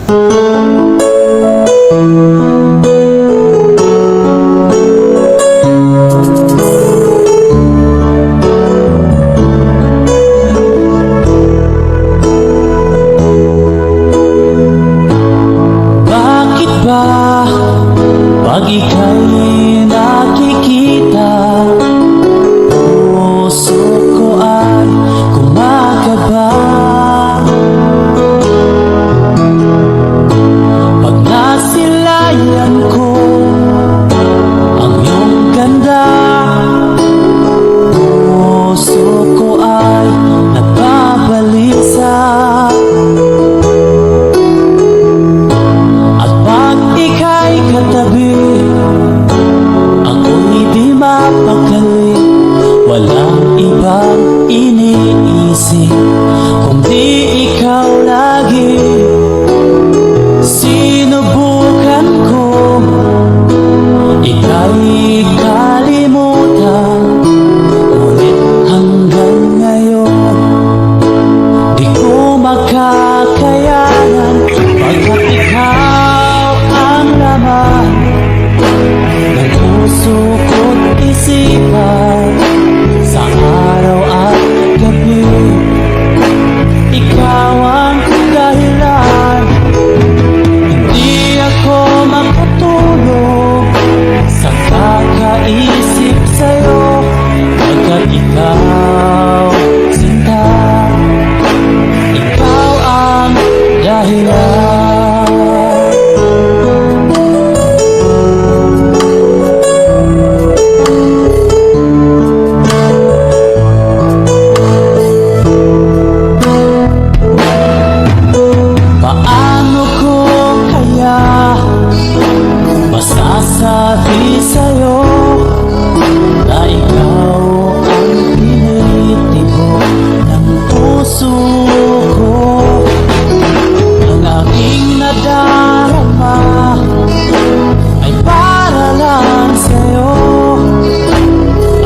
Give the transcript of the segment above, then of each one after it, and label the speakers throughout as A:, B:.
A: Bakit ba pag ika'y nakikita, puso ko ay kumakaba? Pag nasilayan ko ang iyong ganda, puso ko ay nagbabalisa. At pag ika'y katabi, ako'y di mapakali. Walang ibang iniisip kundi ikaw lagi. Sinubukan ko ika'y kalimutan, ngunit hanggang ngayon di ko makakayanan. Pagkat ikaw ang laman ng puso ko't isipan, sa araw at gabi ikaw ang dahilan. Hindi ako makatulog sa kakaisip sa'yo, pagkat ikaw, sinta, ikaw ang dahilan. Paano ko kaya masasabi sa'yo na ikaw ang pinitibok ng puso ko? Ang aking nadarama ay para lang sa'yo.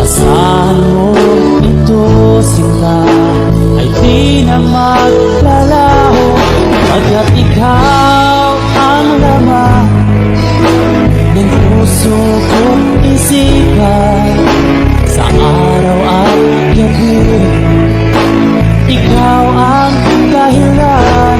A: Asahan mo ito, sinta, ay di na maglalaho, pagkat ikaw ang laman ng puso ko't isipan, sa araw at gabi ikaw ang dahilan.